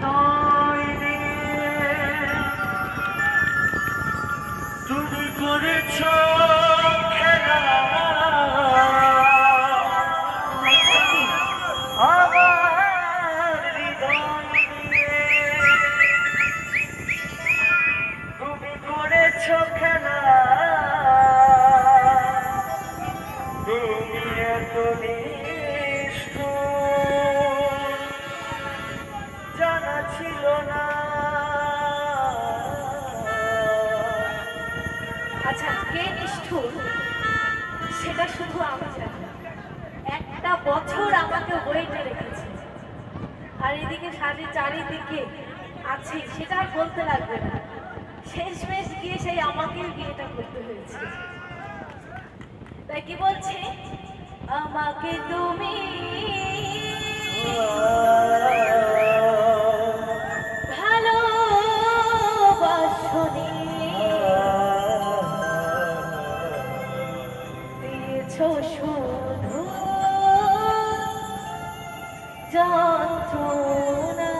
হৃদয় নিয়ে তুমি করেছ খেলা আমার হৃদয় নিয়ে তুমি করেছ খেলা তুমি এত নিষ্ঠুর জানা ছিল না। আচ্ছা, কে নিষ্ঠুর সেটা শুধু আমি জানি। একটা বছর আমাকে ওয়েটে রেখেছে, আর এদিকে চারিদিকে আছি, সেটা আর বলতে লাগবে না। শেষমেশ গিয়ে সেই আমাকেই বিয়েটা করতে হয়েছে। তাই কি বলছে, আমাকে তুমি ভালোবাসনি, দিয়েছ শুধু যন্ত্রণা।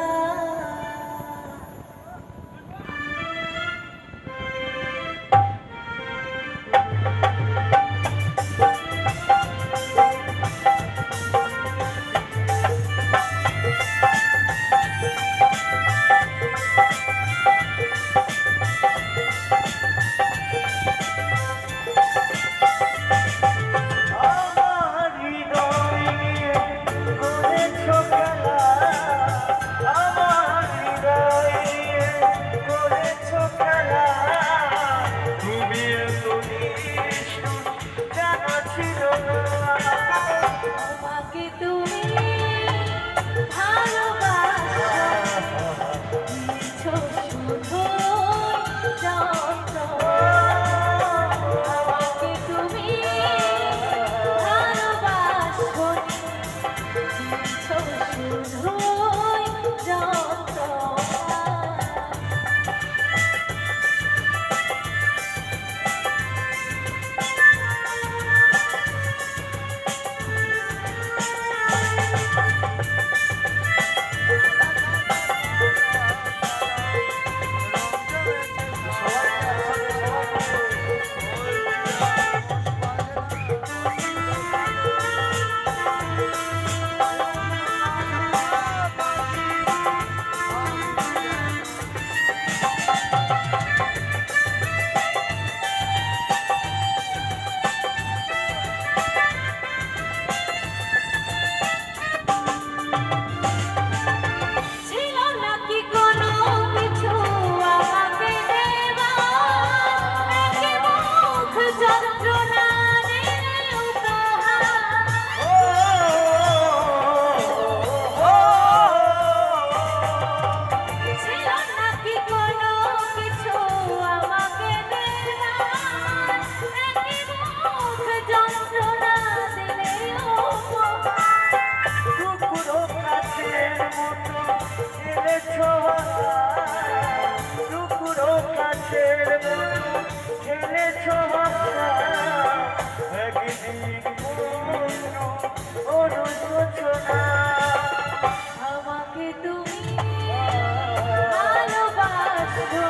আমার হৃদয় নিয়ে করেছ খেলা আমার হৃদয় নিয়ে করেছ খেলা তুমি এত নিষ্ঠুর জানা ছিল না। আমাকে তুমি ভালোবাসনি, শুধু যন্ত্রণা। আমাকে তুমি ভালোবাসনি, শুধু যন্ত্রণা। ছিল নাকি কোনো কিছু আমাকে দেবার, একে মুখ যন্ত্রণা দিলে উপহার। ছিল নাকি কোনো কিছু আমাকে দেবার, একে মুখ যন্ত্রণা দিলে উপহার। টুকরো কাছের মতো খেলেছ টুকরো কাছের মতো খেলেছ একদিন অনুশোচনা। আমাকে তুমি ভালোবাসনি,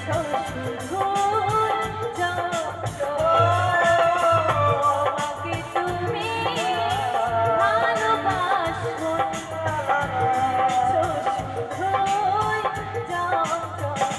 শুধু যন্ত্রণা। আমাকে তুমি ভালোবাসনি, শুধু যন্ত্রণা।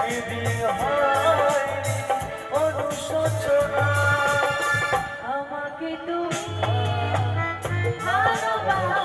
একদিন হয় অনুশোচনা আমাকে তুমি ভালোবাসো